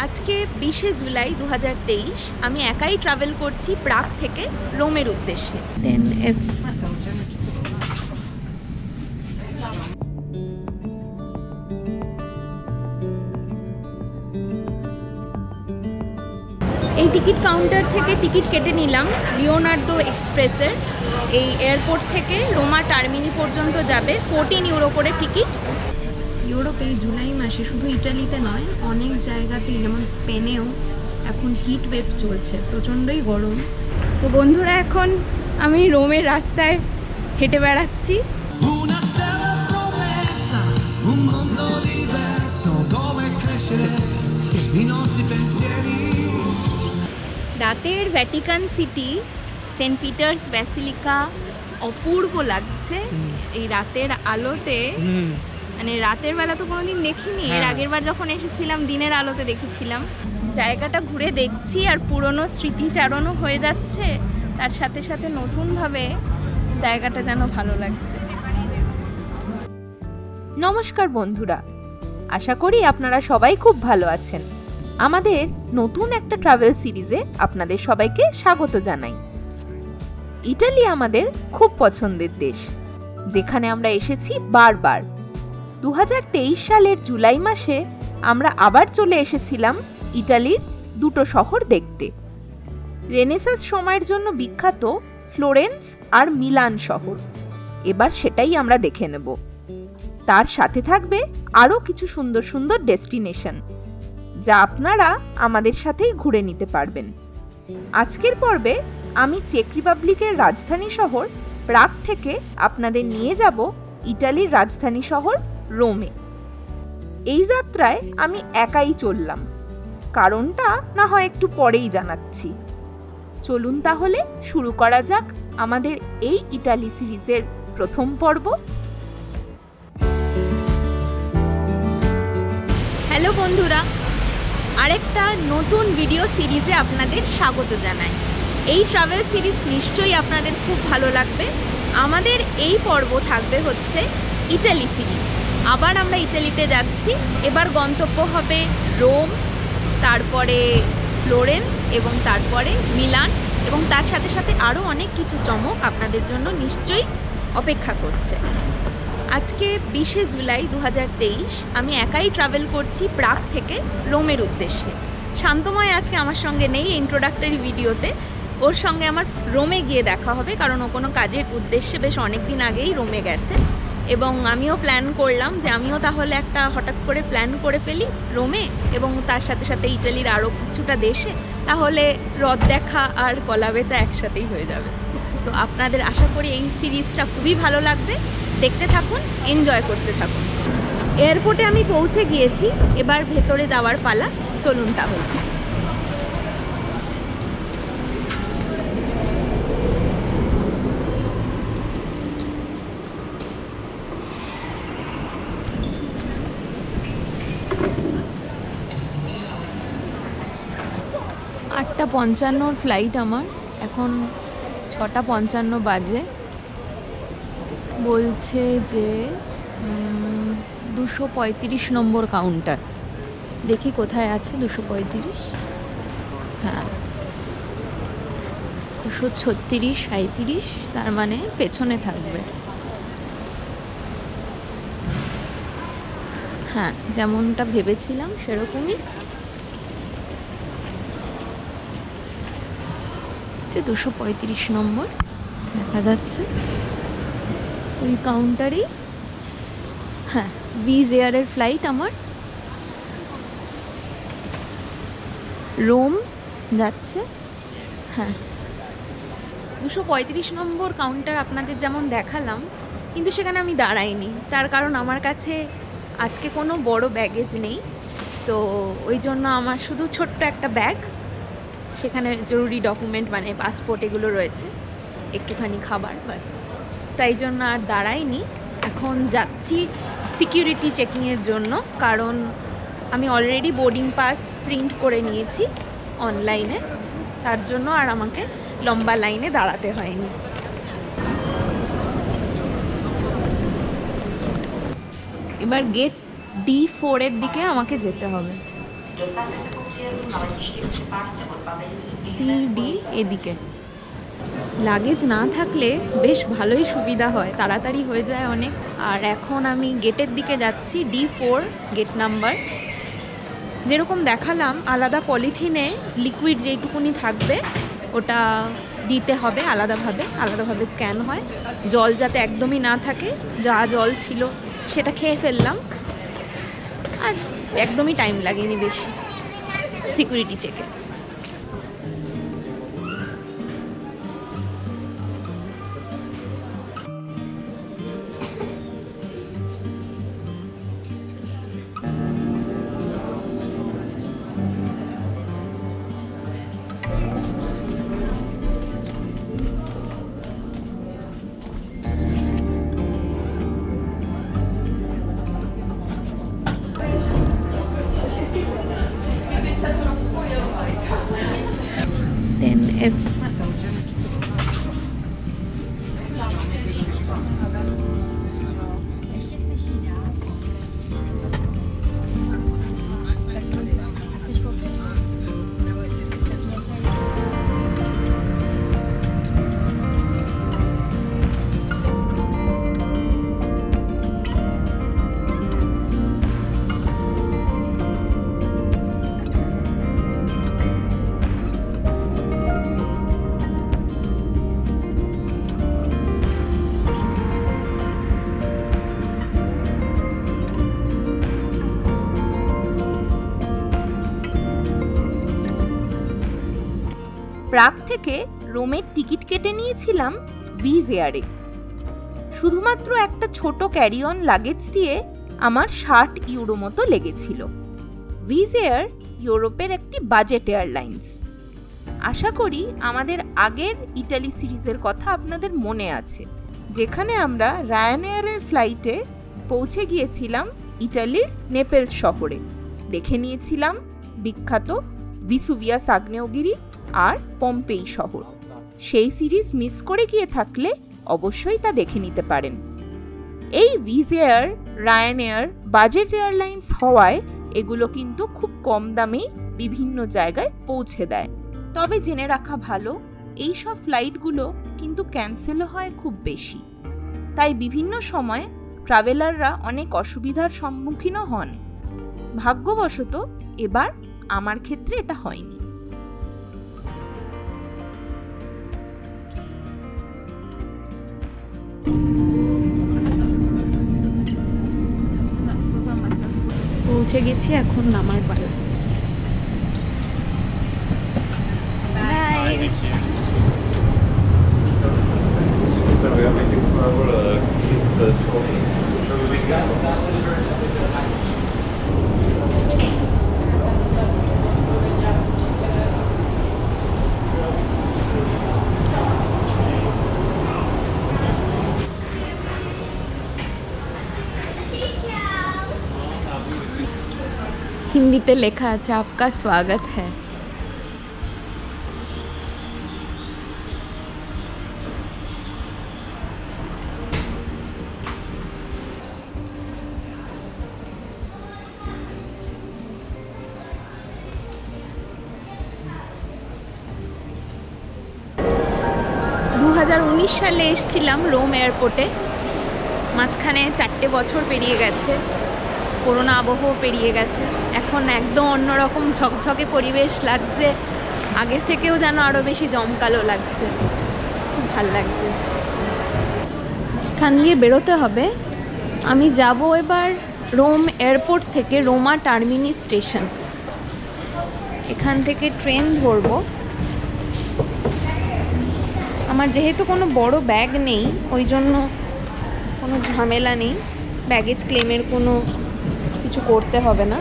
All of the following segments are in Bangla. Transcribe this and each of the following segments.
আজকে 20শে জুলাই 2023 আমি একাই ট্রাভেল করছি প্রাগ থেকে রোমের উদ্দেশ্যে। এই টিকিট কাউন্টার থেকে টিকিট কেটে নিলাম লিওনার্দো এক্সপ্রেসের। এই এয়ারপোর্ট থেকে রোমা টার্মিনি পর্যন্ত যাবে 14 ইউরো করে টিকিট। ইউরোপে জুলাই মাসে শুধু ইটালিতে নয়, অনেক জায়গাতেই যেমন স্পেনেও এখন হিট ওয়েভ চলছে, প্রচণ্ডই গরম। তো বন্ধুরা, এখন আমি রোমের রাস্তায় হেঁটে বেড়াচ্ছি। রাতের Vatican City, Saint Peter's Basilica অপূর্ব লাগছে এই রাতের আলোতে। মানে রাতের বেলা তো কোনোদিন দেখিনি, এর আগের বার যখন এসেছিলাম দিনের আলোতে দেখেছিলাম। জায়গাটা ঘুরে দেখছি আর পুরনো স্মৃতিচারণও হয়ে যাচ্ছে, তার সাথে সাথে নতুনভাবে জায়গাটা যেন ভালো লাগছে। নমস্কার বন্ধুরা, আশা করি আপনারা সবাই খুব ভালো আছেন। আমাদের নতুন একটা ট্রাভেল সিরিজে আপনাদের সবাইকে স্বাগত জানাই। ইটালি আমাদের খুব পছন্দের দেশ, যেখানে আমরা এসেছি বারবার। 2023 সালের জুলাই মাসে আমরা আবার চলে এসেছিলাম ইটালির দুটো শহর দেখতে। রেনেসাঁস সময়ের জন্য বিখ্যাত ফ্লোরেন্স আর মিলান শহর, এবার সেটাই আমরা দেখে নেব। তার সাথে থাকবে আরও কিছু সুন্দর সুন্দর ডেস্টিনেশন, যা আপনারা আমাদের সাথেই ঘুরে নিতে পারবেন। আজকের পর্বে আমি চেক রিপাবলিকের রাজধানী শহর প্রাগ থেকে আপনাদের নিয়ে যাব ইটালির রাজধানী শহর রোমে। এই যাত্রায় আমি একাই চললাম, কারণটা না হয় একটু পরেই জানাচ্ছি। চলুন তাহলে শুরু করা যাক আমাদের এই ইটালি সিরিজের প্রথম পর্ব। হ্যালো বন্ধুরা, আরেকটা নতুন ভিডিও সিরিজে আপনাদের স্বাগত জানাই। এই ট্রাভেল সিরিজ নিশ্চয়ই আপনাদের খুব ভালো লাগবে। আমাদের এই পর্ব থাকবে হচ্ছে ইটালি সিরিজ। আবার আমরা ইটালিতে যাচ্ছি, এবার গন্তব্য হবে রোম, তারপরে ফ্লোরেন্স এবং তারপরে মিলান, এবং তার সাথে সাথে আরও অনেক কিছু চমক আপনাদের জন্য নিশ্চয়ই অপেক্ষা করছে। আজকে 20শে জুলাই 2023 আমি একাই ট্রাভেল করছি প্রাগ থেকে রোমের উদ্দেশ্যে। শান্তময় আজকে আমার সঙ্গে নেই ইন্ট্রোডাক্টরি ভিডিওতে, ওর সঙ্গে আমার রোমে গিয়ে দেখা হবে, কারণ ও কোনো কাজের উদ্দেশ্যে বেশ অনেক দিন আগেই রোমে গেছে। এবং আমিও প্ল্যান করলাম যে আমিও তাহলে একটা হঠাৎ করে প্ল্যান করে ফেলি রোমে, এবং তার সাথে সাথে ইটালির আরও কিছুটা দেশে, তাহলে হ্রদ দেখা আর কলা বেচা একসাথেই হয়ে যাবে। তো আপনাদের আশা করি এই সিরিজটা খুবই ভালো লাগবে, দেখতে থাকুন, এনজয় করতে থাকুন। এয়ারপোর্টে আমি পৌঁছে গিয়েছি, এবার ভেতরে যাওয়ার পালা। চলুন তাহলে। আটটা 55 ফ্লাইট আমার, এখন 6:55 বাজে। বলছে যে 235 নম্বর কাউন্টার। দেখি কোথায় আছে 235। হ্যাঁ, 236, 37, তার মানে পেছনে থাকবে। হ্যাঁ, যেমনটা ভেবেছিলাম সেরকমই 235 নম্বর দেখা যাচ্ছে ওই কাউন্টারেই। হ্যাঁ, ভিজ এয়ারের ফ্লাইট আমার রোম যাচ্ছে। হ্যাঁ, 235 নম্বর কাউন্টার আপনাদের যেমন দেখালাম, কিন্তু সেখানে আমি দাঁড়াইনি। তার কারণ আমার কাছে আজকে কোনো বড় ব্যাগেজ নেই, তো ওই জন্য আমার শুধু ছোট্ট একটা ব্যাগ, সেখানে জরুরি ডকুমেন্ট মানে পাসপোর্ট এগুলো রয়েছে, একটুখানি খাবার, বাস। তাই জন্য আর দাঁড়াইনি। এখন যাচ্ছি সিকিউরিটি চেকিংয়ের জন্য, কারণ আমি অলরেডি বোর্ডিং পাস প্রিন্ট করে নিয়েছি অনলাইনে, তার জন্য আর আমাকে লম্বা লাইনে দাঁড়াতে হয়নি। এবার গেট D4 এর দিকে আমাকে যেতে হবে। সিডি এদিকে লাগেজ না থাকলে বেশ ভালোই সুবিধা হয়, তাড়াতাড়ি হয়ে যায় অনেক। আর এখন আমি গেটের দিকে যাচ্ছি, D4 গেট নাম্বার। যেরকম দেখালাম, আলাদা পলিথিনে লিকুইড যেইটুকুনি থাকবে ওটা দিতে হবে আলাদাভাবে স্ক্যান হয়। জল যাতে একদমই না থাকে, যা জল ছিল সেটা খেয়ে ফেললাম। আর একদমই টাইম লাগেনি বেশি সিকিউরিটি চেকে। F প্রাগ থেকে রোমের টিকিট কেটে নিয়েছিলাম ভিজ এয়ারে। শুধুমাত্র একটা ছোট ক্যারি অন লাগেজ দিয়ে আমার 60 ইউরো মতো লেগেছিল। ভিজ এয়ার ইউরোপের একটি বাজেট এয়ারলাইন্স। আশা করি আমাদের আগের ইটালি সিরিজের কথা আপনাদের মনে আছে, যেখানে আমরা রায়ানএয়ারের ফ্লাইটে পৌঁছে গিয়েছিলাম ইটালির নেপেলস শহরে। দেখে নিয়েছিলাম বিখ্যাত ভিসুভিয়াস আগ্নেয়গিরি আর পম্পেই শহর। সেই সিরিজ মিস করে গিয়ে থাকলে অবশ্যই তা দেখে নিতে পারেন। এই ভিজ এয়ার, রায়ানএয়ার বাজেট এয়ারলাইন্স হওয়ায় এগুলো কিন্তু খুব কম দামেই বিভিন্ন জায়গায় পৌঁছে দেয়। তবে জেনে রাখা ভালো, এই সব ফ্লাইটগুলো কিন্তু ক্যান্সেলও হয় খুব বেশি। তাই বিভিন্ন সময় ট্রাভেলাররা অনেক অসুবিধার সম্মুখীনও হন। ভাগ্যবশত এবার আমার ক্ষেত্রে এটা হয়নি। পৌঁছে গেছি, এখন নামার পালা। হিন্দিতে লেখা আছে আপকা স্বাগত হ্যায়। সালে এসেছিলাম রোম এয়ারপোর্টে। মাঝখানে 4টে বছর পেরিয়ে গেছে, করোনা আবহ পেরিয়ে গেছে। এখন একদম অন্যরকম ঝকঝকে পরিবেশ লাগছে, আগের থেকেও যেন আরও বেশি জমকালো লাগছে, খুব ভালো লাগছে। এখান দিয়ে বেরোতে হবে। আমি যাব এবার রোম এয়ারপোর্ট থেকে রোমা টার্মিনি স্টেশন। এখান থেকে ট্রেন ধরবো। আমার যেহেতু কোনো বড় ব্যাগ নেই, ওই জন্য কোনো ঝামেলা নেই, ব্যাগেজ ক্লেমের কোনো কিছু করতে হবে না।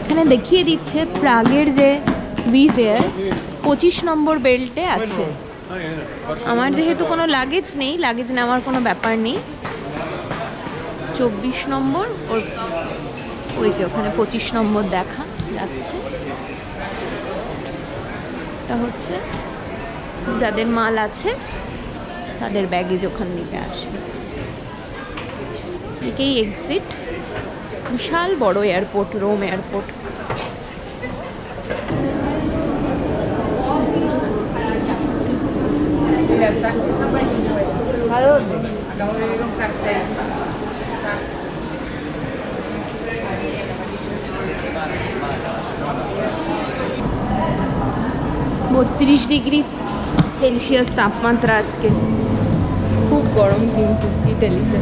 এখানে দেখিয়ে দিচ্ছে প্রাগের যে ভিজ এয়ার 25 নম্বর বেল্টে আছে। আমার যেহেতু কোনো লাগেজ নেওয়ার কোনো ব্যাপার নেই, 24 নম্বর, ওর ওই যে ওখানে 25 নম্বর দেখা যাচ্ছে। এটা হচ্ছে যাদের মাল আছে তাদের ব্যাগেজ ওখান থেকে আসবে। একেই এক্সিট। বিশাল বড় এয়ারপোর্ট, রোম এয়ারপোর্ট। বত্রিশ ডিগ্রি সেলসিয়াস তাপমাত্রা আজকে, খুব গরম কিন্তু ইটালিতে।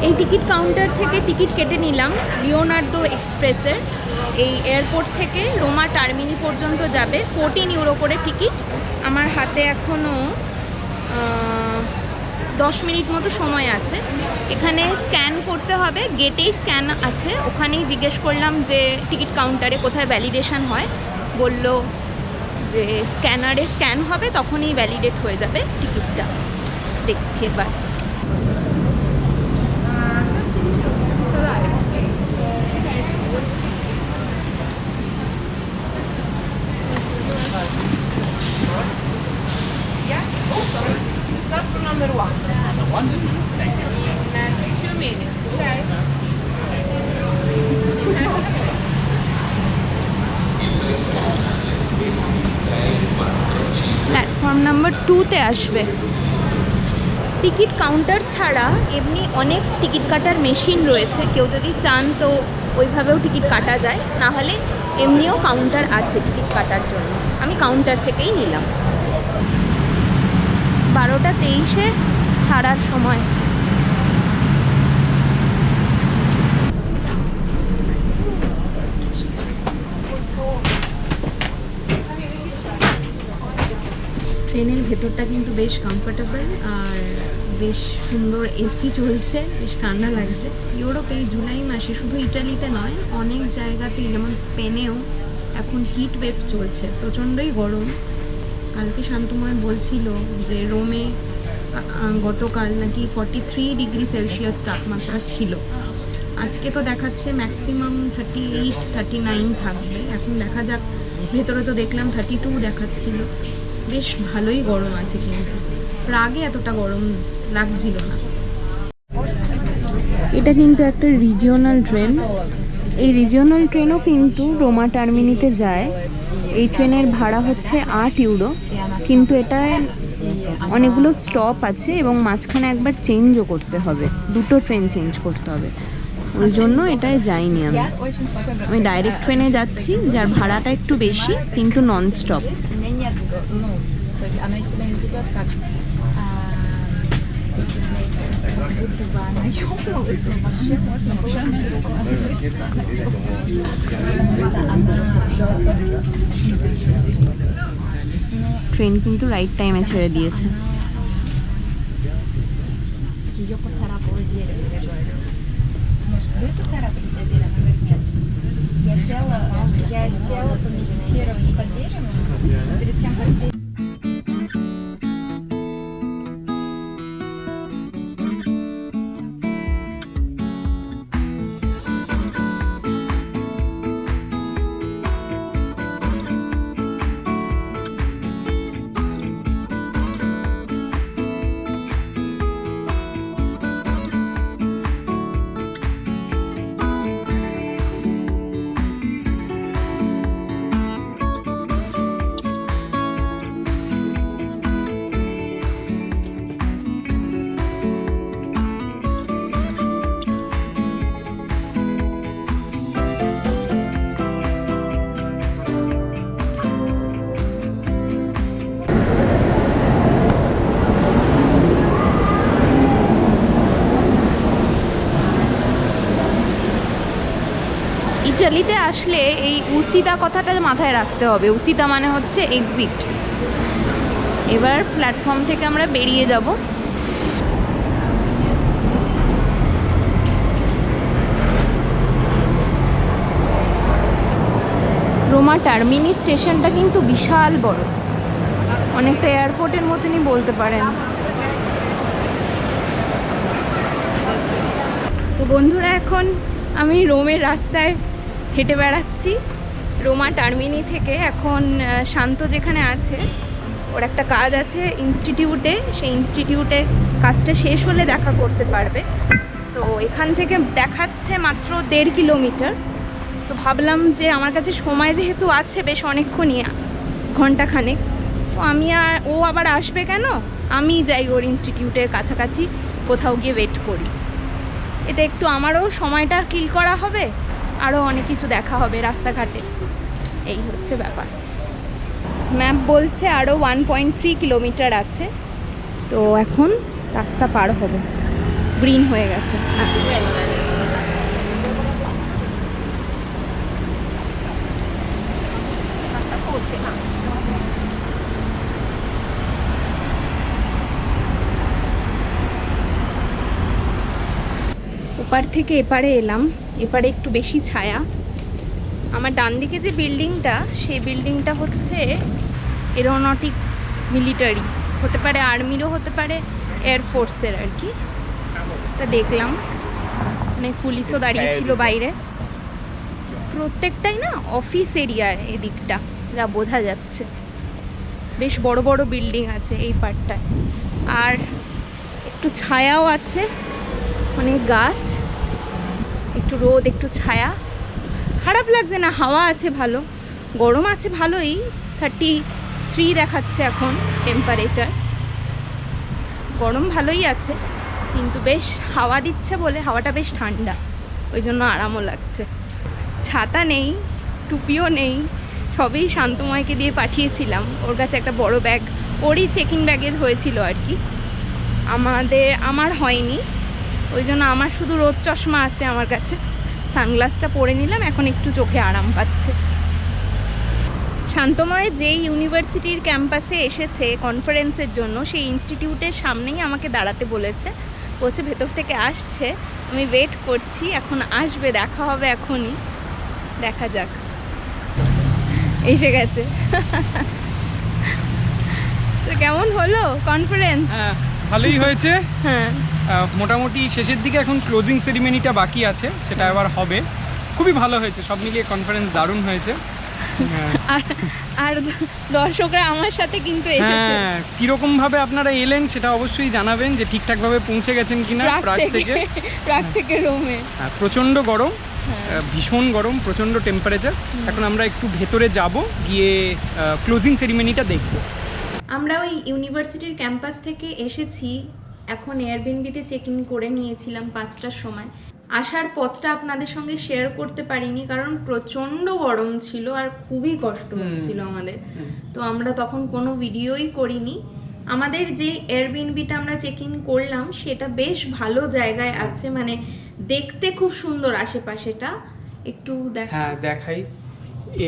এই টিকিট কাউন্টার থেকে টিকিট কেটে নিলাম লিওনার্দো এক্সপ্রেসের। এই এয়ারপোর্ট থেকে রোমা টার্মিনি পর্যন্ত যাবে, 14 ইউরো করে টিকিট। আমার হাতে এখনও 10 মিনিট মতো সময় আছে। এখানে স্ক্যান করতে হবে, গেটেই স্ক্যান আছে। ওখানেই জিজ্ঞেস করলাম যে টিকিট কাউন্টারে কোথায় ভ্যালিডেশন হয়, বলল যে স্ক্যানারে স্ক্যান হবে, তখনই ভ্যালিডেট হয়ে যাবে টিকিটটা। দেখছি এবার। Number one. In 2 minutes, okay? Platform number 2-তে আসবে। টিকিট কাউন্টার ছাড়া এমনি অনেক টিকিট কাটার মেশিন রয়েছে, কেউ যদি চান তো ওইভাবেও টিকিট কাটা যায়, না হলে এমনিও কাউন্টার আছে টিকিট কাটার জন্য। আমি কাউন্টার থেকেই নিলাম। 12:23-এ ছাড়ার সময়। ট্রেনের ভেতরটা কিন্তু বেশ কমফোর্টেবল আর বেশ সুন্দর এসি চলছে, বেশ ঠান্ডা লাগছে। ইউরোপে এই জুলাই মাসে শুধু ইটালিতে নয়, অনেক জায়গাতেই যেমন স্পেনেও এখন হিট ওয়েভ চলছে, প্রচণ্ডই গরম। কালকে শান্তময় বলছিল যে রোমে গতকাল নাকি 43 ডিগ্রি সেলসিয়াস তাপমাত্রা ছিল। আজকে তো দেখাচ্ছে ম্যাক্সিমাম 38-39 থাকবে। এখন দেখা যাক, ভেতরে তো দেখলাম 32 দেখাচ্ছিল। বেশ ভালোই গরম আছে, কিন্তু আগে এতটা গরম লাগছিল না। এটা কিন্তু একটা রিজিওনাল ট্রেন। এই রিজিওনাল ট্রেনও কিন্তু রোমা টার্মিনিতে যায়। এই ট্রেনের ভাড়া হচ্ছে 8 ইউরো, কিন্তু এটায় অনেকগুলো স্টপ আছে এবং মাঝখানে একবার চেঞ্জও করতে হবে, দুটো ট্রেন চেঞ্জ করতে হবে। ওই জন্য এটায় যাইনি আমি ডাইরেক্ট ট্রেনে যাচ্ছি, যার ভাড়াটা একটু বেশি কিন্তু নন স্টপ। ট্রেন কিন্তু রাইট টাইমে ছেড়ে দিয়েছে। Я села помедитировать под деревом перед тем, как сесть. ইটালিতে আসলে এই উসিটা কথাটা মাথায় রাখতে হবে। উসিটা মানে হচ্ছে এক্সিট। এবার প্ল্যাটফর্ম থেকে আমরা বেরিয়ে যাব। টার্মিনি স্টেশনটা কিন্তু বিশাল বড়, অনেকটা এয়ারপোর্টের মতনই বলতে পারেন। তো বন্ধুরা, এখন আমি রোমের রাস্তায় হেঁটে বেড়াচ্ছি। রোমা টার্মিনি থেকে এখন শান্ত যেখানে আছে, ওর একটা কাজ আছে ইনস্টিটিউটে, সেই ইনস্টিটিউটে কাজটা শেষ হলে দেখা করতে পারবে। তো এখান থেকে দেখাচ্ছে মাত্র 1.5 কিলোমিটার। তো ভাবলাম যে আমার কাছে সময় যেহেতু আছে বেশ অনেকক্ষণই, ঘন্টাখানেক, তো ও আবার আসবে কেন, আমি যাই ওর ইনস্টিটিউটের কাছাকাছি কোথাও গিয়ে ওয়েট করি। এতে একটু আমারও সময়টা কিল করা হবে, আরও অনেক কিছু দেখা হবে রাস্তাঘাটে। এই হচ্ছে ব্যাপার। ম্যাপ বলছে আরও 1.3 কিলোমিটার আছে। তো এখন রাস্তা পার হব, গ্রিন হয়ে গেছে। ওপার থেকে এপারে এলাম, এপারে একটু বেশি ছায়া। আমার ডান দিকে যে বিল্ডিংটা, সেই বিল্ডিংটা হচ্ছে এরোনটিক্স মিলিটারি, হতে পারে আর্মিরও হতে পারে এয়ারফোর্সের আর কি। তা দেখলাম অনেক পুলিশও দাঁড়িয়ে ছিল বাইরে। প্রত্যেকটাই না অফিস এরিয়া এদিকটা, যা বোঝা যাচ্ছে। বেশ বড় বড় বিল্ডিং আছে এই পার্টটায়, আর একটু ছায়াও আছে, অনেক গাছ, একটু রোদ একটু ছায়া। খারাপ লাগছে না, হাওয়া আছে ভালো। গরম আছে ভালোই, 33 দেখাচ্ছে এখন টেম্পারেচার। গরম ভালোই আছে, কিন্তু বেশ হাওয়া দিচ্ছে বলে হাওয়াটা বেশ ঠান্ডা, ওই জন্য আরামও লাগছে। ছাতা নেই, টুপিও নেই, সবই শান্তময়কে দিয়ে পাঠিয়েছিলাম। ওর কাছে একটা বড় ব্যাগ, ওরই চেকিং ব্যাগেজ হয়েছিল আর কি, আমার হয়নি। ওই জন্য আমার শুধু রোদ চশমা আছে আমার কাছে, সানগ্লাসটা পরে নিলাম, এখন একটু চোখে আরাম পাচ্ছে। শান্তময় যেই ইউনিভার্সিটির ক্যাম্পাসে এসেছে কনফারেন্সের জন্য, সেই ইনস্টিটিউটের সামনেই আমাকে দাঁড়াতে বলেছে। বলছে ভেতর থেকে আসছে, আমি ওয়েট করছি, এখন আসবে, দেখা হবে এখনই, দেখা যাক। এসে গেছে। তো কেমন হলো কনফারেন্স? হ্যাঁ, ভালোই হয়েছে। হ্যাঁ, মোটামুটি শেষের দিকে এখন ক্লোজিং সেরিমনিটা বাকি আছে, সেটা আবার হবে। খুবই ভালো হয়েছে, সব মিলিয়ে কনফারেন্স দারুণ হয়েছে। আর দর্শকরা আমার সাথে কিন্তু এসেছে। হ্যাঁ, কিরকম ভাবে আপনারা এলেন সেটা অবশ্যই জানাবেন, যে ঠিকঠাক ভাবে পৌঁছে গেছেন কিনা প্রাগ থেকে রোমে। হ্যাঁ, প্রচন্ড গরম, ভীষণ গরম, প্রচন্ড টেম্পারেচার। এখন আমরা একটু ভেতরে যাব, গিয়ে ক্লোজিং সেরিমনিটা দেখব। আমরা ওই ইউনিভার্সিটির ক্যাম্পাস থেকে এসেছি, এখন এয়ারবিএনবিতে চেক ইন করে নিয়েছিলাম 5টার সময়। আসার পথটা আপনাদের সঙ্গে শেয়ার করতে পারিনি, কারণ প্রচণ্ড গরম ছিল আর খুবই কষ্ট হচ্ছিল আমাদের। তো আমরা তখন কোনো ভিডিওই করিনি। আমাদের যে এয়ারবিএনবিটা আমরা চেক ইন করলাম সেটা বেশ ভালো জায়গায় আছে, মানে দেখতে খুব সুন্দর আশেপাশেটা। একটু হ্যাঁ দেখাই,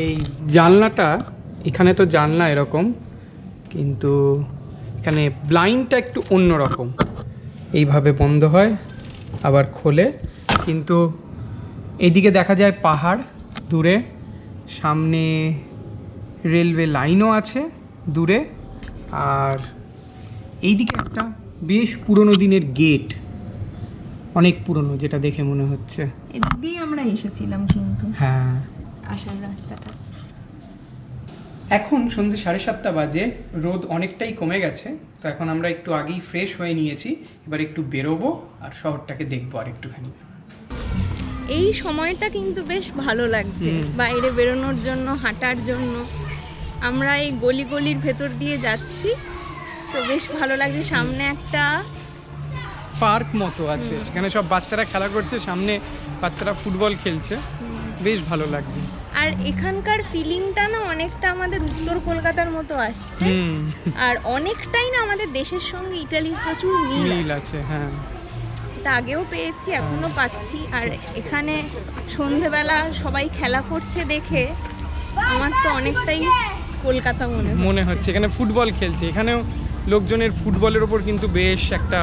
এই জানলাটা, এখানে তো জানলা এরকম, কিন্তু এখানে ব্লাইন্ডটা একটু অন্যরকম, এইভাবে বন্ধ হয় আবার খোলে। কিন্তু এইদিকে দেখা যায় পাহাড় দূরে, সামনে রেলওয়ে লাইনও আছে দূরে, আর এইদিকে একটা বেশ পুরনো দিনের গেট, অনেক পুরনো, যেটা দেখে মনে হচ্ছে। এদিক দিয়ে আমরা এসেছিলাম কিন্তু, হ্যাঁ, আসার রাস্তাটা। এখন সন্ধ্যে 7:30 বাজে, রোদ অনেকটাই কমে গেছে। তো এখন আমরা একটু আগেই ফ্রেশ হয়ে নিয়েছি, এবার একটু বেরোবো আর শহরটাকে দেখবো আর একটুখানি। এই সময়টা কিন্তু বেশ ভালো লাগছে বাইরে বেরোনোর জন্য, হাঁটার জন্য। আমরা এই গলির ভেতর দিয়ে যাচ্ছি, তো বেশ ভালো লাগছে। সামনে একটা পার্ক মতো আছে, সেখানে সব বাচ্চারা খেলা করছে, সামনে বাচ্চারা ফুটবল খেলছে, বেশ ভালো লাগছে। আর এখানকার ফিলিংটা না অনেকটা আমাদের উত্তর কলকাতার মতো আসছে, আর অনেকটাই না আমাদের দেশের সঙ্গে ইটালির প্রচুর মিল আছে। হ্যাঁ, এটা আগেও পেয়েছি, এখনো পাচ্ছি। আর এখানে সন্ধেবেলা সবাই খেলা করছে দেখে আমার তো অনেকটাই কলকাতা মনে হচ্ছে। এখানে ফুটবল খেলছে, এখানেও লোকজনের ফুটবলের ওপর কিন্তু বেশ একটা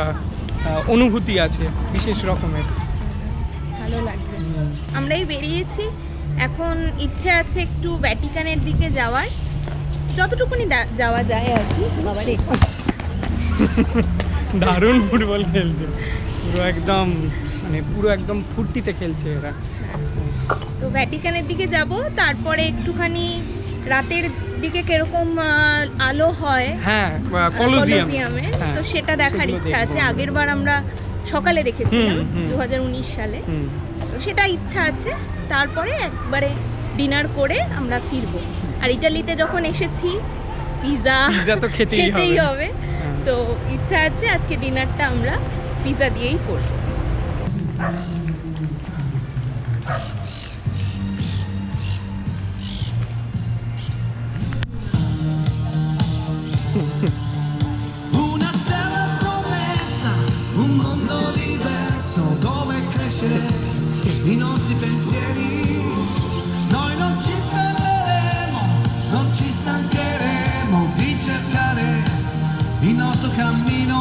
অনুভূতি আছে বিশেষ রকমের, ভালো লাগবে। আমরাই বেরিয়েছি, এখন ইচ্ছে আছে একটু ভ্যাটিকানের দিকে যাওয়ার, যতটুকুনি যাওয়া যায় আর কি। বাবারে, দারুণ ফুটবল খেলছে, পুরো একদম মানে পুরো একদম ফুর্তিতে খেলছে এরা। তো ভ্যাটিকানের দিকে যাব, তারপরে একটুখানি রাতের দিকে কিরকম আলো হয় হ্যাঁ, কলোজিয়ামে। কলোজিয়ামে, হ্যাঁ, তো সেটা দেখার সেগুলো ইচ্ছা আছে। দেখবো। আগের বার আমরা সকালে দেখেছিলাম হুম, হুম। 2019 সালে, হুম। তো সেটা ইচ্ছা আছে। তারপরে একবারে ডিনার করে আমরা ফিরবো। আর ইটালিতে যখন এসেছি পিৎজা পিৎজা তো খেতেই হবে। হ্যাঁ। তো ইচ্ছা আছে আজকে ডিনারটা আমরা পিৎজা দিয়েই করব। Una terra promessa, un mondo diverso dove crescere i nostri pensieri. Noi non ci fermeremo, non ci stancheremo di cercare il nostro cammino.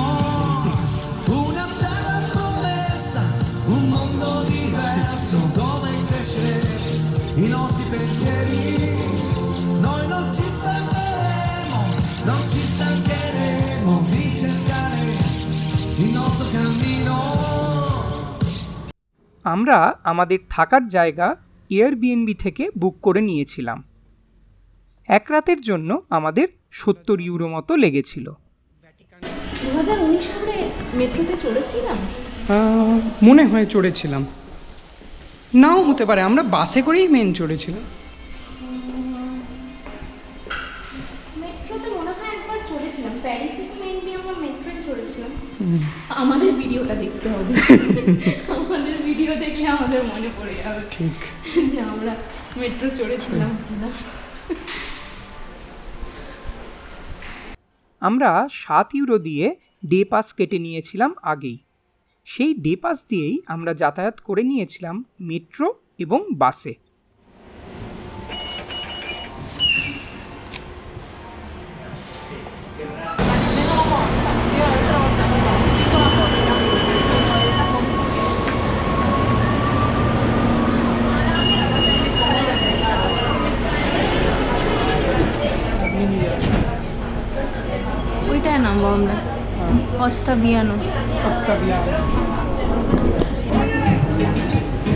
Una terra promessa, un mondo diverso dove crescere i nostri pensieri. Noi non ci fermeremo, non ci stancheremo di cercare il nostro cammino. আমরা আমাদের থাকার জায়গা এয়ারবিএনবি থেকে বুক করে নিয়েছিলাম। এক রাতের জন্য আমাদের 70 ইউরো মতো লেগেছিল। 2019 সালে মেট্রোতে চড়েছিলাম। মনে হয় চড়েছিলাম, নাও হতে পারে, আমরা বাসে করেই মেন চড়েছিলাম। মেট্রোতে মনে হয় একবার চড়েছিলাম, প্যারিসে তো মেইনলি আমরা মেট্রোতে চড়েছিলাম। আমাদের ভিডিওটা দেখতে হবে, আমাদের ভিডিও দেখলে আমাদের মনে পড়ে যাবে ঠিক। যে আমরা মেট্রো চড়েছিলাম কিনা। আমরা 7 ইউরো দিয়ে ডে পাস কেটে নিয়েছিলাম আগেই। সেই ডে পাস দিয়েই আমরা যাতায়াত করে নিয়েছিলাম মেট্রো এবং বাসে। ওইটাই নামবো আমরা, কস্তা বিয়ানো।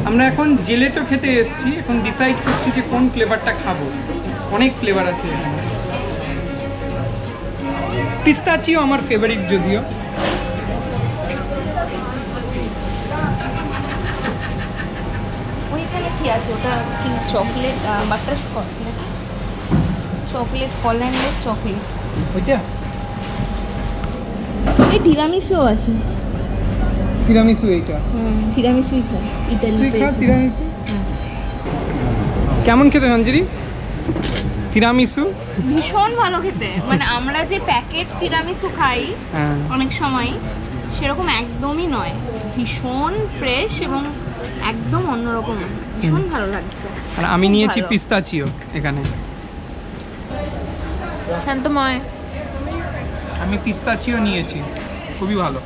আমরা এখন জেলেটো খেতে এসেছি, এখন ডিসাইড করছি যে কোন ফ্লেভারটা খাবো। অনেক ফ্লেভার আছে এখানে। পিস্তাচিও আমার ফেভারিট যদিও। ওইখানে কি আছে? ওটা কি চকলেট বাটার স্কচ নাকি চকলেট? হল্যান্ডের চকলেট। ওইটা এই তিরামিসুও আছে। তিরামিসু এইটা। তিরামিসুই খাই তুই ইটালিতে খা এসে। তিরামিসু। কেমন খেতে সঞ্জরি তিরামিসু? ভীষণ ভালো খেতে। মানে আমরা যে প্যাকেট তিরামিসু খাই হ্যাঁ, অনেক সময়, সেরকম একদমই নয়। ভীষণ ফ্রেশ এবং একদম অন্যরকম, ভীষণ ভালো লাগছে। আর আমি খুব নিয়েছি ভালো। পিস্তাচিও এখানে। শান্তময়। আমি পিস্তাচিও নিয়েছি, খুবই ভালো।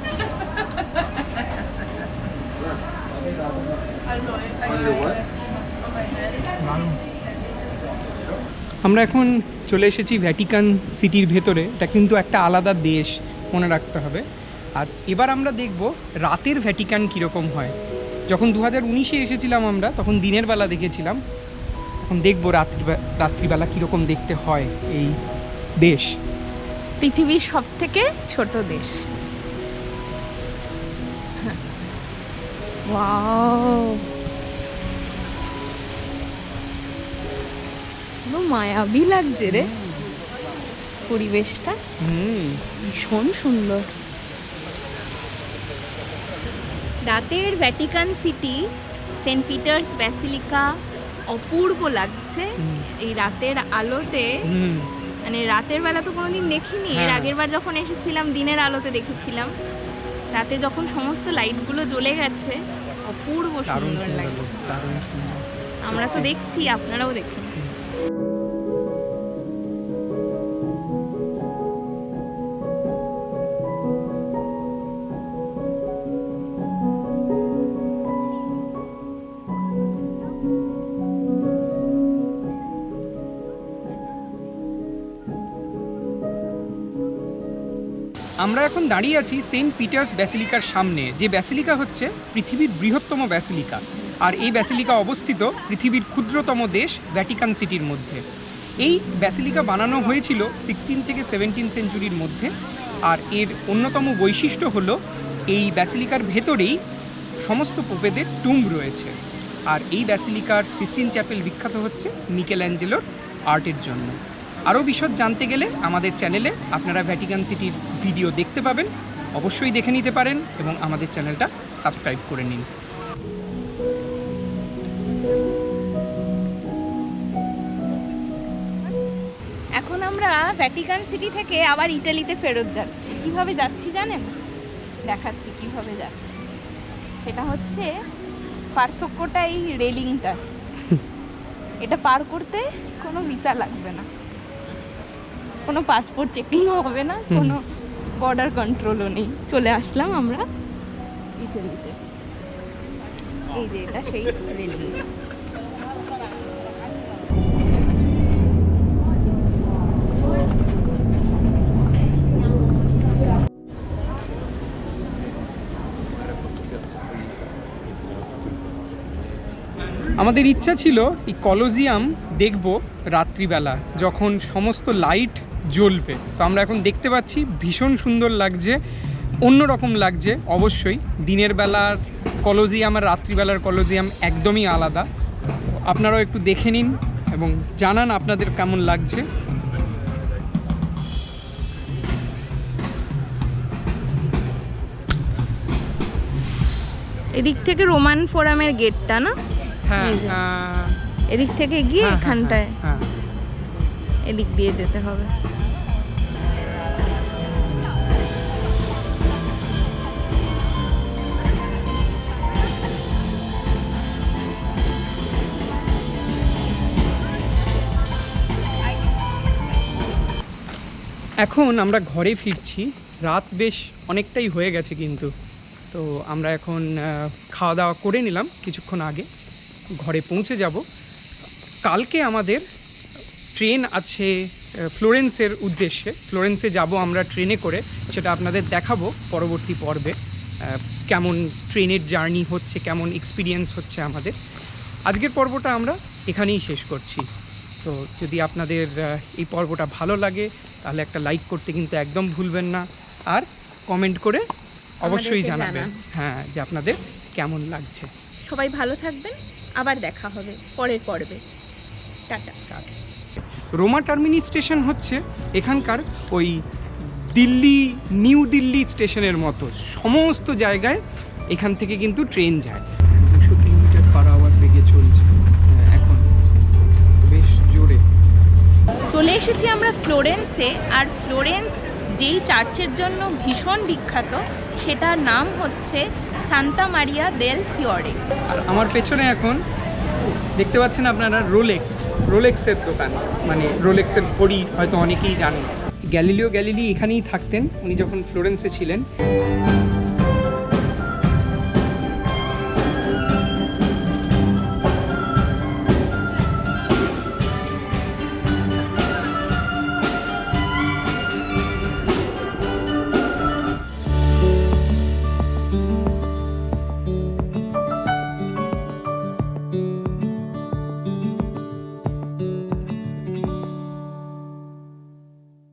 আমরা এখন চলে এসেছি ভ্যাটিকান সিটির ভেতরে। এটা কিন্তু একটা আলাদা দেশ, মনে রাখতে হবে। আর এবার আমরা দেখব রাতের ভ্যাটিকান কীরকম হয়। যখন 2019-এ এসেছিলাম আমরা, তখন দিনের বেলা দেখেছিলাম। এখন দেখবো রাত্রিবেলা কীরকম দেখতে হয় এই দেশ। পৃথিবীর সব থেকে ছোট দেশ। ওয়াও, পুরো মায়াবী লাগছে রে পরিবেশটা, ভীষণ সুন্দর। রাতের Vatican City, Saint Peter's Basilica অপূর্ব লাগছে এই রাতের আলোতে। মানে রাতের বেলা তো কোনোদিন দেখিনি, এর হ্যাঁ। আগের বার যখন এসেছিলাম দিনের আলোতে দেখেছিলাম। রাতে যখন সমস্ত লাইটগুলো জ্বলে গেছে, অপূর্ব সুন্দর লাগছে। আমরা তো দেখছি, আপনারাও দেখুন। আমরা এখন দাঁড়িয়ে আছি সেন্ট পিটার্স ব্যাসিলিকার সামনে, যে ব্যাসিলিকা হচ্ছে পৃথিবীর বৃহত্তম ব্যাসিলিকা। আর এই ব্যাসিলিকা অবস্থিত পৃথিবীর ক্ষুদ্রতম দেশ ভ্যাটিকান সিটির মধ্যে। এই ব্যাসিলিকা বানানো হয়েছিল 16 থেকে 17 সেঞ্চুরির মধ্যে। আর এর অন্যতম বৈশিষ্ট্য হলো এই ব্যাসিলিকার ভেতরেই সমস্ত পোপেদের টুম্ব রয়েছে। আর এই ব্যাসিলিকার সিস্টিন চ্যাপেল বিখ্যাত হচ্ছে মিকেলঅ্যাঞ্জেলোর আর্টের জন্য। আরও বিশদ জানতে গেলে আমাদের চ্যানেলে আপনারা ভ্যাটিকান সিটির ভিডিও দেখতে পাবেন, অবশ্যই দেখে নিতে পারেন এবং আমাদের চ্যানেলটা সাবস্ক্রাইব করে নিন। এখন আমরা ভ্যাটিকান সিটি থেকে আবার ইটালিতে ফেরত যাচ্ছি। কিভাবে যাচ্ছি জানেন? দেখাচ্ছি কিভাবে যাচ্ছি। সেটা হচ্ছে পার্থক্যটা এই রেলিংটা। এটা পার করতে কোনো ভিসা লাগবে না, কোনো পাসপোর্ট চেকিং হবে না, কোনো বর্ডার কন্ট্রোলও নেই। চলে আসলাম আমরা ইটালিতে। এই যে এটা সেই রেলিং। আমাদের ইচ্ছা ছিল এই কলোজিয়াম দেখব রাত্রিবেলা, যখন সমস্ত লাইট জ্বলবে। তো আমরা এখন দেখতে পাচ্ছি, ভীষণ সুন্দর লাগছে, অন্যরকম লাগছে। অবশ্যই দিনের বেলার কলোজিয়াম আর রাত্রিবেলার কলোজিয়াম একদমই আলাদা। আপনারাও একটু দেখে নিন এবং জানান আপনাদের কেমন লাগছে। এদিক থেকে রোমান ফোরামের গেটটা না? হ্যাঁ, এই যে। এদিক থেকে গিয়ে এখানটায় হ্যাঁ, এদিক দিয়ে যেতে হবে। এখন আমরা ঘরে ফিরছি। রাত বেশ অনেকটাই হয়ে গেছে কিন্তু। তো আমরা এখন খাওয়া দাওয়া করে নিলাম কিছুক্ষণ আগে, ঘরে পৌঁছে যাব। কালকে আমাদের ট্রেন আছে ফ্লোরেন্সের উদ্দেশ্যে। ফ্লোরেন্সে যাব আমরা ট্রেনে করে, সেটা আপনাদের দেখাবো পরবর্তী পর্বে। কেমন ট্রেনের জার্নি হচ্ছে, কেমন এক্সপিরিয়েন্স হচ্ছে আমাদের। আজকের পর্বটা আমরা এখানেই শেষ করছি। তো যদি আপনাদের এই পর্বটা ভালো লাগে তাহলে একটা লাইক করতে কিন্তু একদম ভুলবেন না, আর কমেন্ট করে অবশ্যই আমাদেরকে জানাবেন জানান। হ্যাঁ যে আপনাদের কেমন লাগছে। সবাই ভালো থাকবেন, আবার দেখা হবে পরের পর্বে। টাটা। রোমা টার্মিনি স্টেশন হচ্ছে এখানকার ওই দিল্লি, নিউ দিল্লি স্টেশনের মতো। সমস্ত জায়গায় এখান থেকে কিন্তু ট্রেন যায়। 200 কিলোমিটার/আওয়ার বেগে চলছে এখন, বেশ জোরে। চলে এসেছি আমরা ফ্লোরেন্সে। আর ফ্লোরেন্স যেই চার্চের জন্য ভীষণ বিখ্যাত, সেটার নাম হচ্ছে সান্তা মারিয়া দেল ফিওরে। আর আমার পেছনে এখন দেখতে পাচ্ছেন আপনারা রোলেক্সের দোকান, মানে রোলেক্সের ঘড়ি হয়তো অনেকেই জানেন। গ্যালিলিও গ্যালিলি এখানেই থাকতেন উনি যখন ফ্লোরেন্সে ছিলেন।